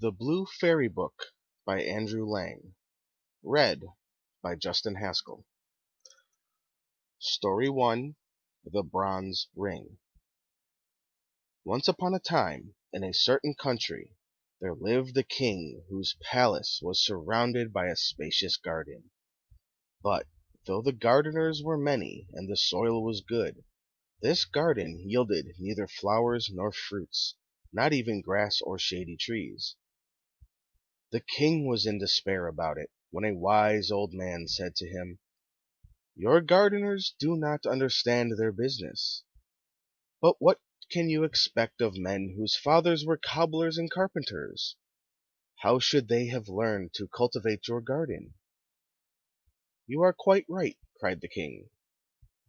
The Blue Fairy Book by Andrew Lang. Read by Justin Haskell. Story 1. The Bronze Ring. Once upon a time, in a certain country, there lived a king whose palace was surrounded by a spacious garden. But, though the gardeners were many and the soil was good, this garden yielded neither flowers nor fruits, not even grass or shady trees. The king was in despair about it, when a wise old man said to him, "Your gardeners do not understand their business. But what can you expect of men whose fathers were cobblers and carpenters? How should they have learned to cultivate your garden?" "You are quite right," cried the king.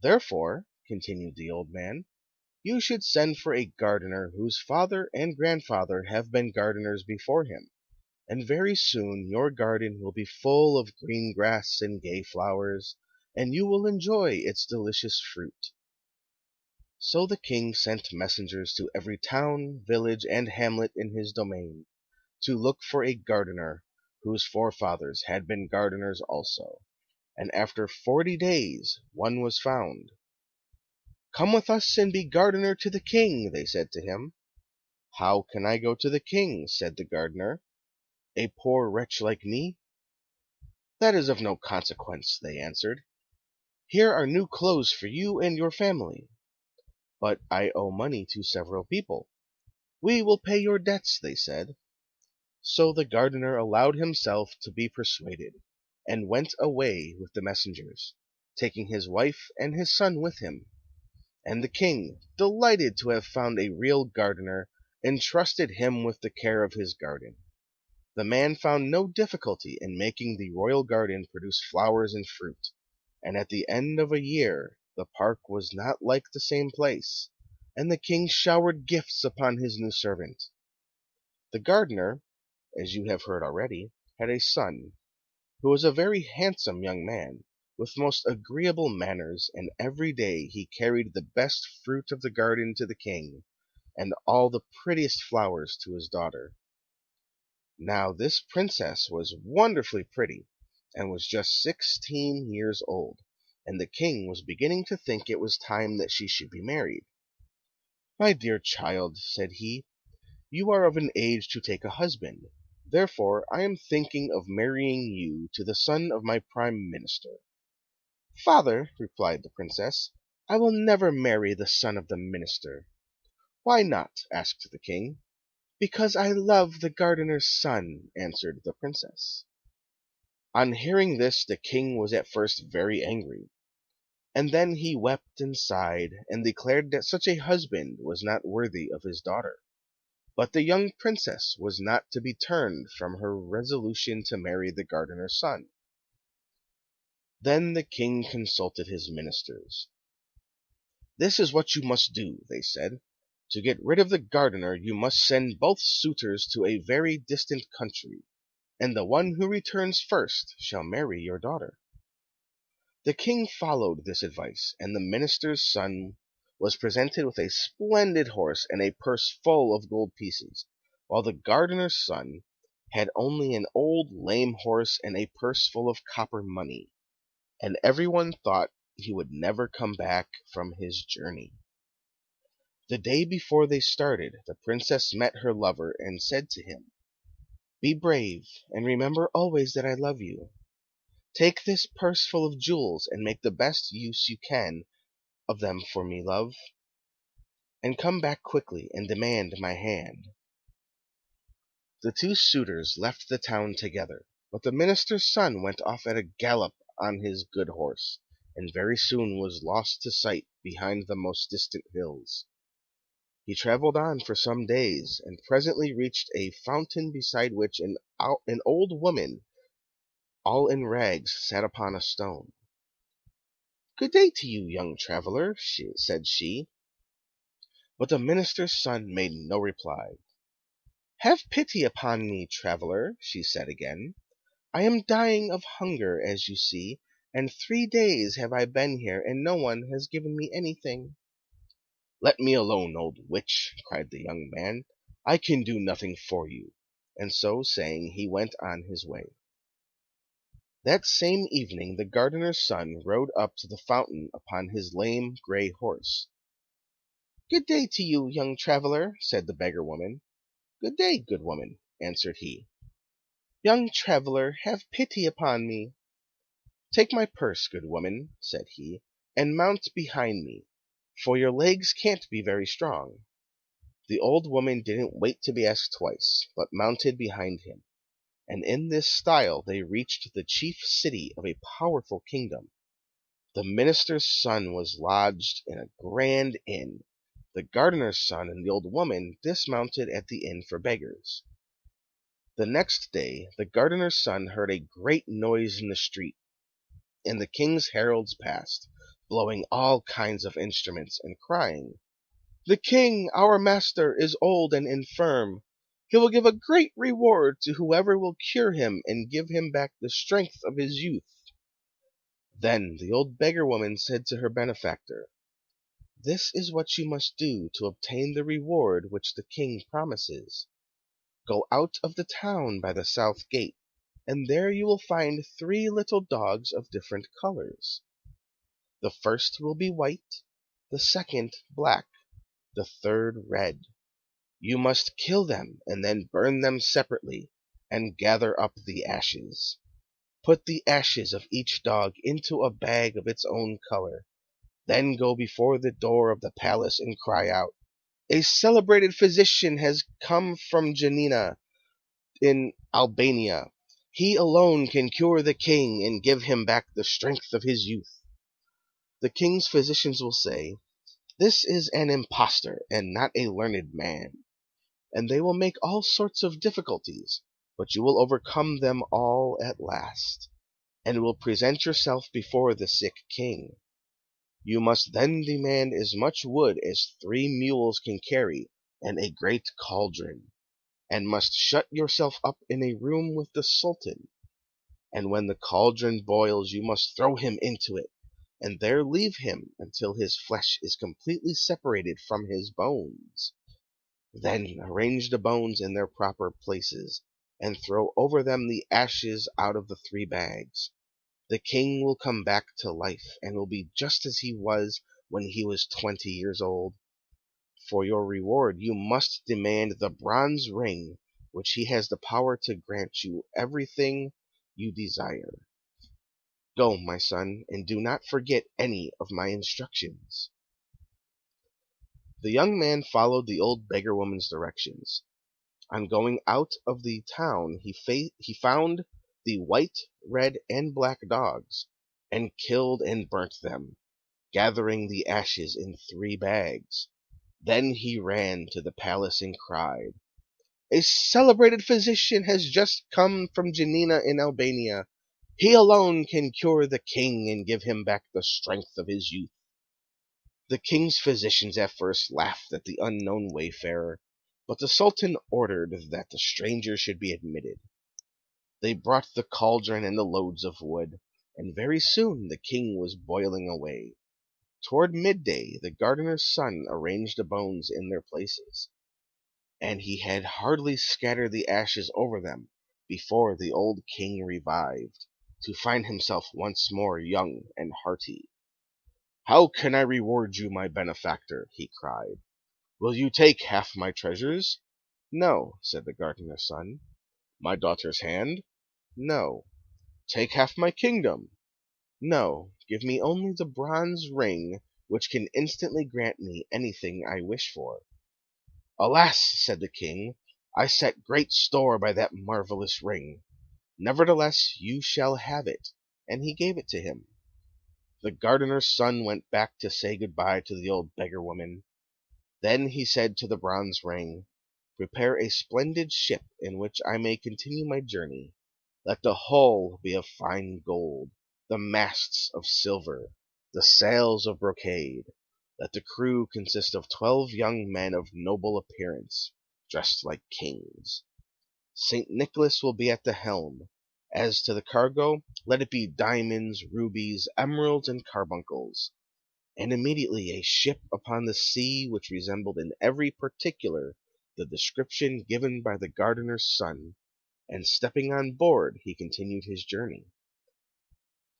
"Therefore," continued the old man, "you should send for a gardener whose father and grandfather have been gardeners before him, and very soon your garden will be full of green grass and gay flowers, and you will enjoy its delicious fruit." So the king sent messengers to every town, village, and hamlet in his domain, to look for a gardener whose forefathers had been gardeners also, and after 40 days one was found. "Come with us and be gardener to the king," they said to him. "How can I go to the king?" said the gardener, "a poor wretch like me?" "That is of no consequence," they answered. "Here are new clothes for you and your family." "But I owe money to several people." "We will pay your debts," they said. So the gardener allowed himself to be persuaded, and went away with the messengers, taking his wife and his son with him. And the king, delighted to have found a real gardener, entrusted him with the care of his garden. The man found no difficulty in making the royal garden produce flowers and fruit, and at the end of a year the park was not like the same place, and the king showered gifts upon his new servant. The gardener, as you have heard already, had a son, who was a very handsome young man, with most agreeable manners, and every day he carried the best fruit of the garden to the king, and all the prettiest flowers to his daughter. Now this princess was wonderfully pretty, and was just 16 years old, and the king was beginning to think it was time that she should be married. "My dear child," said he, "you are of an age to take a husband. Therefore I am thinking of marrying you to the son of my prime minister." "Father," replied the princess, "I will never marry the son of the minister." "Why not?" asked the king. "Because I love the gardener's son," answered the princess. On hearing this the king was at first very angry, and then he wept and sighed, and declared that such a husband was not worthy of his daughter. But the young princess was not to be turned from her resolution to marry the gardener's son. Then the king consulted his ministers. "This is what you must do," they said. "To get rid of the gardener you must send both suitors to a very distant country, and the one who returns first shall marry your daughter." The king followed this advice, and the minister's son was presented with a splendid horse and a purse full of gold pieces, while the gardener's son had only an old lame horse and a purse full of copper money, and everyone thought he would never come back from his journey. The day before they started, the princess met her lover and said to him, "Be brave, and remember always that I love you. Take this purse full of jewels, and make the best use you can of them for me, love, and come back quickly and demand my hand." The two suitors left the town together, but the minister's son went off at a gallop on his good horse, and very soon was lost to sight behind the most distant hills. He travelled on for some days, and presently reached a fountain beside which an old woman, all in rags, sat upon a stone. "Good day to you, young traveller," said she. But the minister's son made no reply. "Have pity upon me, traveller," she said again. "I am dying of hunger, as you see, and 3 days have I been here, and no one has given me anything." "Let me alone, old witch," cried the young man. "I can do nothing for you. and so saying he went on his way. That same evening the gardener's son rode up to the fountain upon his lame grey horse. "Good day to you, young traveller," said the beggar woman. "Good day, good woman," answered he. "Young traveller, have pity upon me." "Take my purse, good woman," said he, "and mount behind me, for your legs can't be very strong." The old woman didn't wait to be asked twice, but mounted behind him, and in this style they reached the chief city of a powerful kingdom. The minister's son was lodged in a grand inn. The gardener's son and the old woman dismounted at the inn for beggars. The next day the gardener's son heard a great noise in the street, and the king's heralds passed, blowing all kinds of instruments, and crying, "The king, our master, is old and infirm. He will give a great reward to whoever will cure him and give him back the strength of his youth." Then the old beggar woman said to her benefactor, "This is what you must do to obtain the reward which the king promises. Go out of the town by the south gate, and there you will find 3 little dogs of different colors. The first will be white, the second black, the third red. You must kill them, and then burn them separately, and gather up the ashes. Put the ashes of each dog into a bag of its own color. Then go before the door of the palace and cry out, 'A celebrated physician has come from Janina in Albania. He alone can cure the king and give him back the strength of his youth.' The king's physicians will say, 'This is an impostor, and not a learned man,' and they will make all sorts of difficulties, but you will overcome them all at last, and will present yourself before the sick king. You must then demand as much wood as 3 mules can carry, and a great cauldron, and must shut yourself up in a room with the sultan. And when the cauldron boils you must throw him into it, and there leave him until his flesh is completely separated from his bones. Then arrange the bones in their proper places, and throw over them the ashes out of the 3 bags. The king will come back to life, and will be just as he was when he was 20 years old. For your reward you must demand the bronze ring, which he has the power to grant you everything you desire. Go, my son, and do not forget any of my instructions." The young man followed the old beggar woman's directions. On going out of the town he found the white, red, and black dogs, and killed and burnt them, gathering the ashes in 3 bags. Then he ran to the palace and cried, "A celebrated physician has just come from Janina in Albania. He alone can cure the king and give him back the strength of his youth." The king's physicians at first laughed at the unknown wayfarer, but the sultan ordered that the stranger should be admitted. They brought the cauldron and the loads of wood, and very soon the king was boiling away. Toward midday the gardener's son arranged the bones in their places, and he had hardly scattered the ashes over them before the old king revived, to find himself once more young and hearty. "How can I reward you, my benefactor?" he cried. "Will you take half my treasures?" "No," said the gardener's son. "My daughter's hand?" "No." "Take half my kingdom?" "No. Give me only the bronze ring, which can instantly grant me anything I wish for." "Alas!" said the king, "I set great store by that marvelous ring. Nevertheless you shall have it." And he gave it to him. The gardener's son went back to say good-bye to the old beggar woman. Then he said to the bronze ring, "Prepare a splendid ship in which I may continue my journey. Let the hull be of fine gold, the masts of silver, the sails of brocade. Let the crew consist of 12 young men of noble appearance, dressed like kings. St. Nicholas will be at the helm. As to the cargo, let it be diamonds, rubies, emeralds, and carbuncles." And immediately a ship upon the sea, which resembled in every particular the description given by the gardener's son, and stepping on board he continued his journey.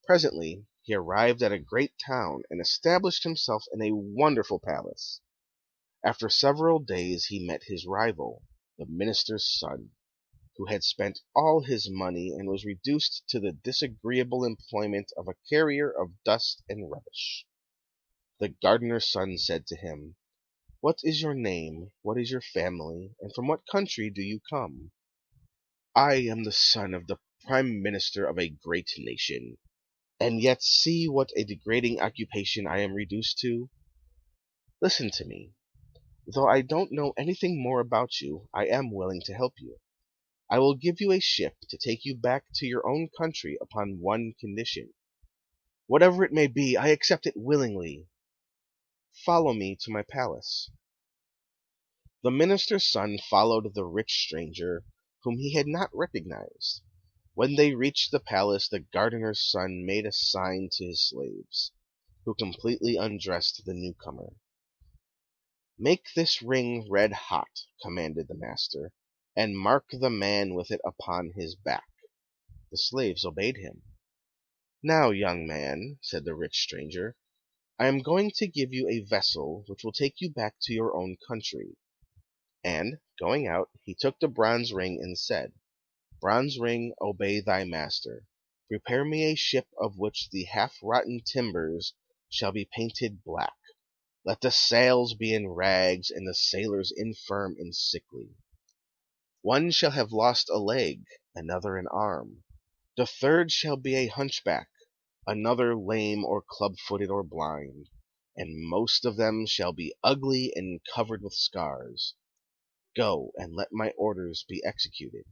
Presently he arrived at a great town, and established himself in a wonderful palace. After several days he met his rival, the minister's son, who had spent all his money, and was reduced to the disagreeable employment of a carrier of dust and rubbish. The gardener's son said to him, "What is your name, what is your family, and from what country do you come?" "I am the son of the prime minister of a great nation, and yet see what a degrading occupation I am reduced to. Listen to me. Though I don't know anything more about you, I am willing to help you. I will give you a ship to take you back to your own country upon one condition. Whatever it may be, I accept it willingly. Follow me to my palace." The minister's son followed the rich stranger, whom he had not recognized. When they reached the palace, the gardener's son made a sign to his slaves, who completely undressed the newcomer. "Make this ring red hot," commanded the master, "and mark the man with it upon his back." The slaves obeyed him. "Now, young man," said the rich stranger, "I am going to give you a vessel which will take you back to your own country." And, going out, he took the bronze ring and said, "Bronze ring, obey thy master. Prepare me a ship of which the half-rotten timbers shall be painted black. Let the sails be in rags, and the sailors infirm and sickly. One shall have lost a leg, another an arm. The third shall be a hunchback, another lame or club-footed or blind, and most of them shall be ugly and covered with scars. Go, and let my orders be executed."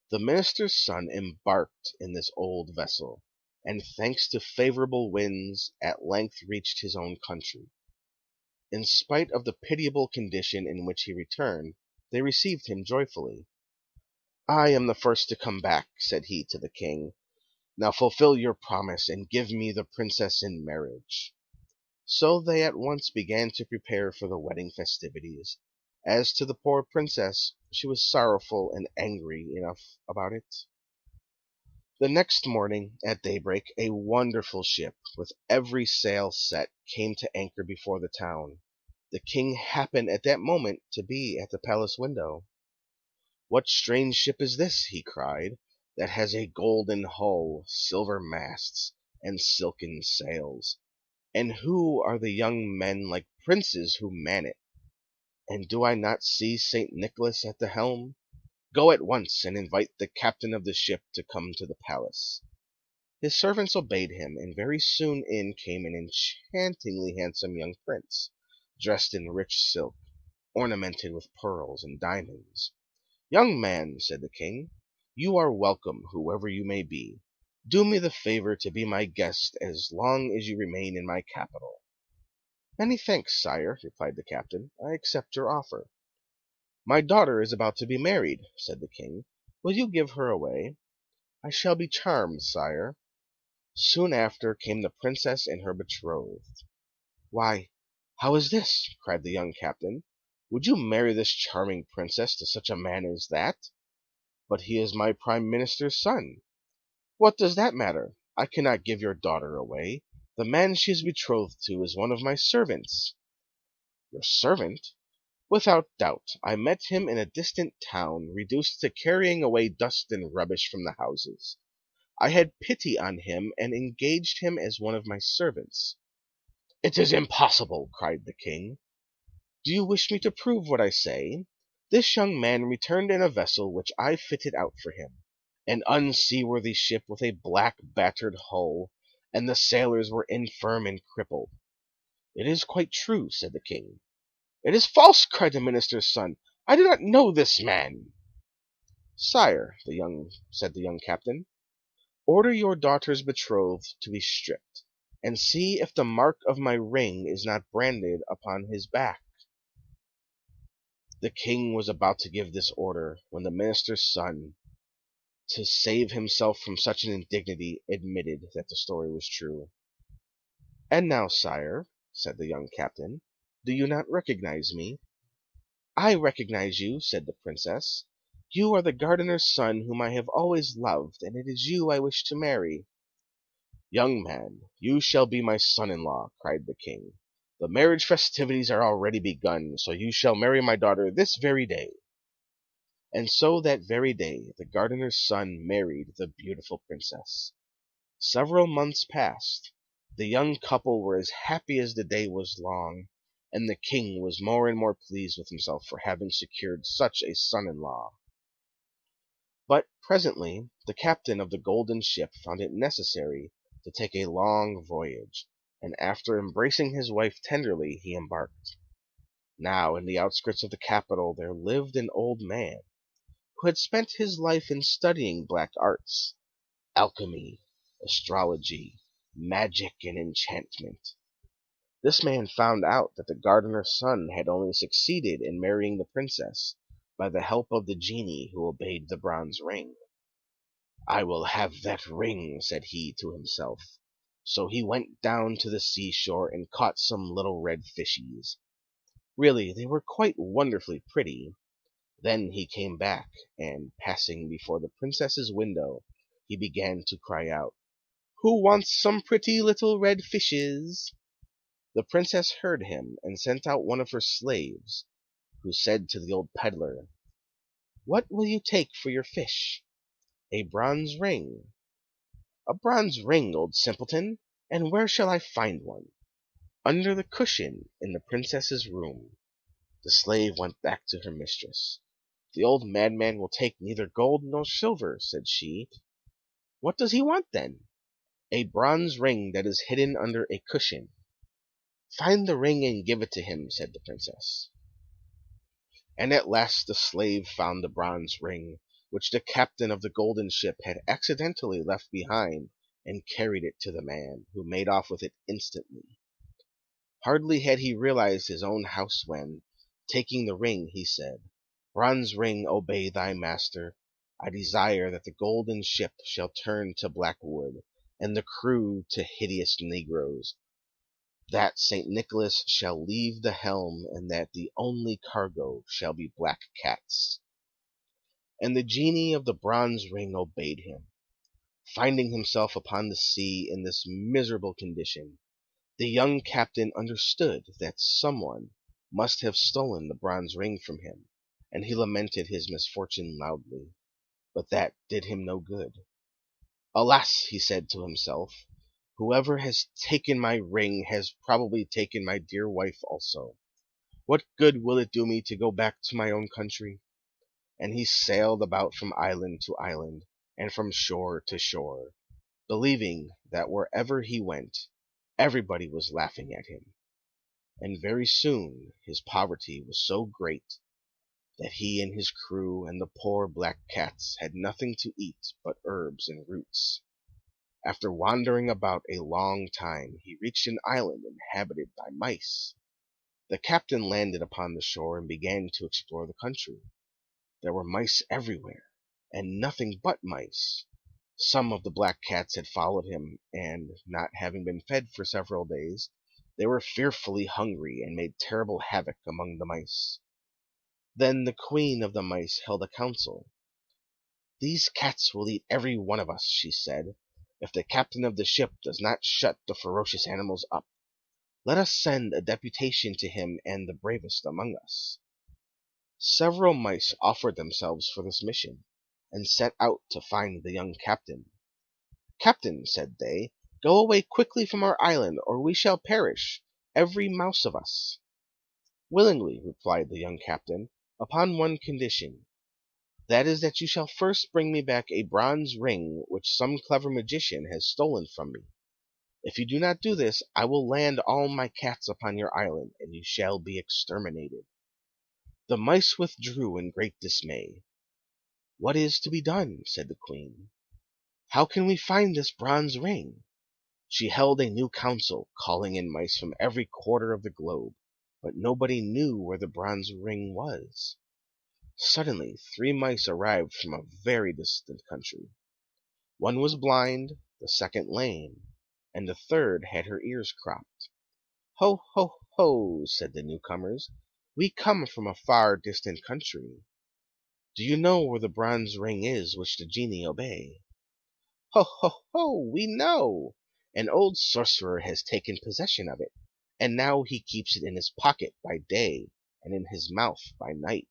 The minister's son embarked in this old vessel, and thanks to favorable winds, at length reached his own country. In spite of the pitiable condition in which he returned, they received him joyfully. "I am the first to come back," said he to the king. "Now fulfill your promise, and give me the princess in marriage." So they at once began to prepare for the wedding festivities. As to the poor princess, she was sorrowful and angry enough about it. The next morning, at daybreak, a wonderful ship, with every sail set, came to anchor before the town. The king happened at that moment to be at the palace window. "What strange ship is this," he cried, "that has a golden hull, silver masts, and silken sails? And who are the young men like princes who man it? And do I not see St. Nicholas at the helm? Go at once and invite the captain of the ship to come to the palace." His servants obeyed him, and very soon in came an enchantingly handsome young prince, dressed in rich silk, ornamented with pearls and diamonds. "Young man," said the king, "you are welcome, whoever you may be. Do me the favor to be my guest as long as you remain in my capital." "Many thanks, sire," replied the captain. "I accept your offer." "My daughter is about to be married," said the king. "Will you give her away?" "I shall be charmed, sire." Soon after came the princess and her betrothed. "Why, how is this?" cried the young captain. "Would you marry this charming princess to such a man as that?" "But he is my prime minister's son." "What does that matter? I cannot give your daughter away. The man she is betrothed to is one of my servants." "Your servant?" "Without doubt. I met him in a distant town, reduced to carrying away dust and rubbish from the houses. I had pity on him, and engaged him as one of my servants." "It is impossible!" cried the king. "Do you wish me to prove what I say? This young man returned in a vessel which I fitted out for him, an unseaworthy ship with a black battered hull, and the sailors were infirm and crippled." "It is quite true," said the king. "It is false!" cried the minister's son. "I do not know this man." "Sire," said the young captain, "order your daughter's betrothed to be stripped, and see if the mark of my ring is not branded upon his back." The king was about to give this order, when the minister's son, to save himself from such an indignity, admitted that the story was true. "And now, sire," said the young captain, "do you not recognize me?" "I recognize you," said the Princess. "You are the gardener's son whom I have always loved, and it is you I wish to marry." "Young man, you shall be my son-in-law," cried the King. "The marriage festivities are already begun, so you shall marry my daughter this very day." And so that very day the gardener's son married the beautiful Princess. Several months passed. The young couple were as happy as the day was long, and the King was more and more pleased with himself for having secured such a son-in-law. But presently the captain of the golden ship found it necessary to take a long voyage, and after embracing his wife tenderly he embarked. Now in the outskirts of the capital there lived an old man, who had spent his life in studying black arts, alchemy, astrology, magic, and enchantment. This man found out that the gardener's son had only succeeded in marrying the princess by the help of the genie who obeyed the bronze ring. "I will have that ring," said he to himself. So he went down to the seashore and caught some little red fishies. Really, they were quite wonderfully pretty. Then he came back, and passing before the princess's window, he began to cry out, "Who wants some pretty little red fishes?" The princess heard him, and sent out one of her slaves, who said to the old peddler, "What will you take for your fish?" "A bronze ring." "A bronze ring, old simpleton! And where shall I find one?" "Under the cushion in the princess's room." The slave went back to her mistress. "The old madman will take neither gold nor silver," said she. "What does he want, then?" "A bronze ring that is hidden under a cushion." "Find the ring and give it to him," said the princess. And at last the slave found the bronze ring, which the captain of the golden ship had accidentally left behind, and carried it to the man, who made off with it instantly. Hardly had he realized his own house when, taking the ring, he said, "Bronze ring, obey thy master. I desire that the golden ship shall turn to black wood, and the crew to hideous negroes, that St. Nicholas shall leave the helm, and that the only cargo shall be black cats." And the genie of the bronze ring obeyed him. Finding himself upon the sea in this miserable condition, the young captain understood that someone must have stolen the bronze ring from him, and he lamented his misfortune loudly. But that did him no good. "Alas!" he said to himself, "whoever has taken my ring has probably taken my dear wife also. What good will it do me to go back to my own country?" And he sailed about from island to island, and from shore to shore, believing that wherever he went everybody was laughing at him. And very soon his poverty was so great that he and his crew and the poor black cats had nothing to eat but herbs and roots. After wandering about a long time, he reached an island inhabited by mice. The captain landed upon the shore and began to explore the country. There were mice everywhere, and nothing but mice. Some of the black cats had followed him, and, not having been fed for several days, they were fearfully hungry and made terrible havoc among the mice. Then the queen of the mice held a council. "These cats will eat every one of us," she said, "if the captain of the ship does not shut the ferocious animals up. Let us send a deputation to him and the bravest among us." Several mice offered themselves for this mission, and set out to find the young captain. "Captain," said they, "go away quickly from our island, or we shall perish, every mouse of us." "Willingly," replied the young captain, "upon one condition. That is that you shall first bring me back a bronze ring which some clever magician has stolen from me. If you do not do this, I will land all my cats upon your island, and you shall be exterminated." The mice withdrew in great dismay. "What is to be done?" said the queen. "How can we find this bronze ring?" She held a new council, calling in mice from every quarter of the globe, but nobody knew where the bronze ring was. Suddenly 3 mice arrived from a very distant country. One was blind, the second lame, and the third had her ears cropped. "Ho, ho, ho!" said the newcomers. We come from a far distant country. Do you know where the bronze ring is which the genie obey? Ho, ho, ho! We know! An old sorcerer has taken possession of it, and now he keeps it in his pocket by day and in his mouth by night.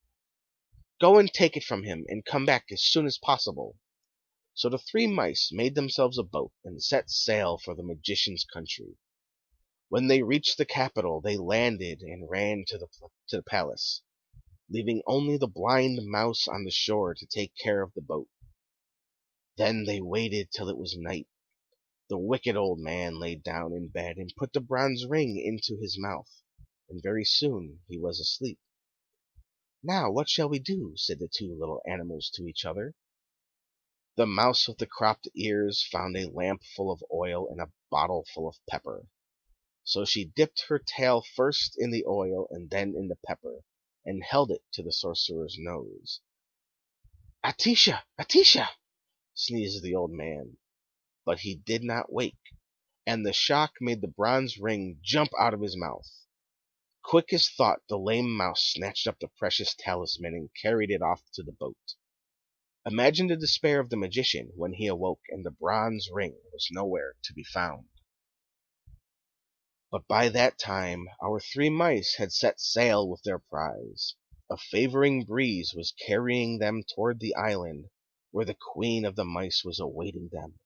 Go and take it from him, and come back as soon as possible. So the three mice made themselves a boat and set sail for the magician's country. When they reached the capital, they landed and ran to the palace, leaving only the blind mouse on the shore to take care of the boat. Then they waited till it was night. The wicked old man lay down in bed and put the bronze ring into his mouth, and very soon he was asleep. "Now what shall we do?" said the two little animals to each other. The mouse with the cropped ears found a lamp full of oil and a bottle full of pepper. So she dipped her tail first in the oil and then in the pepper, and held it to the sorcerer's nose. "Atisha! Atisha!" sneezed the old man, but he did not wake, and the shock made the bronze ring jump out of his mouth. Quick as thought, the lame mouse snatched up the precious talisman and carried it off to the boat. Imagine the despair of the magician when he awoke and the bronze ring was nowhere to be found. But by that time our three mice had set sail with their prize. A favoring breeze was carrying them toward the island where the queen of the mice was awaiting them.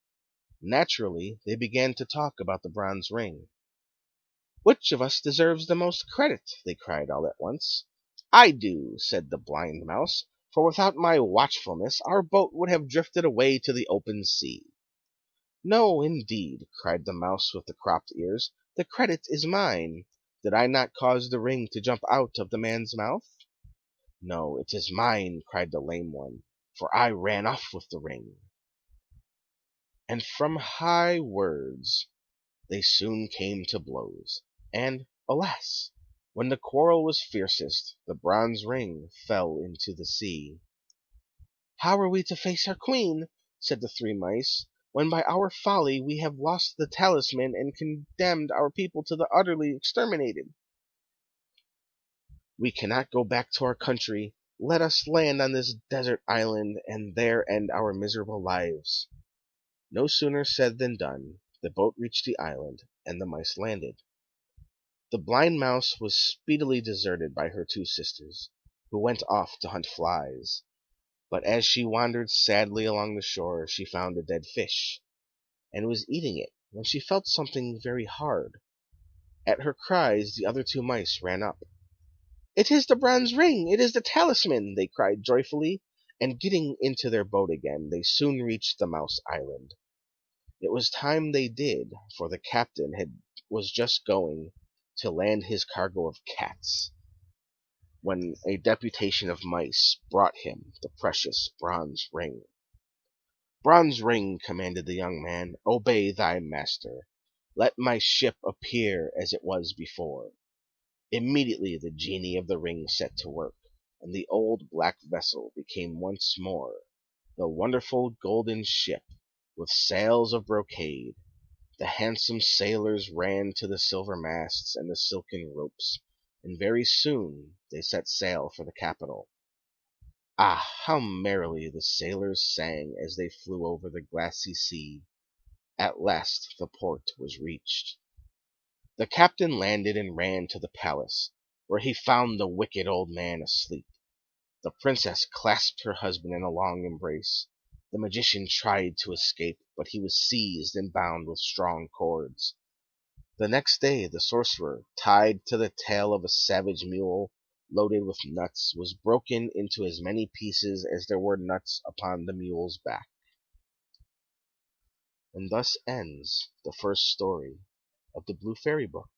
Naturally, they began to talk about the bronze ring. "Which of us deserves the most credit?" they cried all at once. "I do," said the blind mouse, "for without my watchfulness our boat would have drifted away to the open sea." "No, indeed," cried the mouse with the cropped ears, "the credit is mine. Did I not cause the ring to jump out of the man's mouth?" "No, it is mine," cried the lame one, "for I ran off with the ring." And from high words they soon came to blows, and, alas! when the quarrel was fiercest, the bronze ring fell into the sea. "How are we to face our queen," said the three mice, "when by our folly we have lost the talisman and condemned our people to be utterly exterminated? We cannot go back to our country. Let us land on this desert island, and there end our miserable lives." No sooner said than done. The boat reached the island, and the mice landed. The blind mouse was speedily deserted by her two sisters, who went off to hunt flies. But as she wandered sadly along the shore, she found a dead fish, and was eating it, when she felt something very hard. At her cries the other two mice ran up. "It is the bronze ring! It is the talisman!" they cried joyfully, and getting into their boat again, they soon reached the Mouse Island. It was time they did, for the captain was just going to land his cargo of cats, when a deputation of mice brought him the precious bronze ring. "Bronze ring," commanded the young man, "obey thy master. Let my ship appear as it was before." Immediately the genie of the ring set to work, and the old black vessel became once more the wonderful golden ship with sails of brocade. The handsome sailors ran to the silver masts and the silken ropes, and very soon they set sail for the capital. Ah, how merrily the sailors sang as they flew over the glassy sea! At last the port was reached. The captain landed and ran to the palace, where he found the wicked old man asleep. The princess clasped her husband in a long embrace. The magician tried to escape, but he was seized and bound with strong cords. The next day the sorcerer, tied to the tail of a savage mule loaded with nuts, was broken into as many pieces as there were nuts upon the mule's back. And thus ends the first story of the Blue Fairy Book.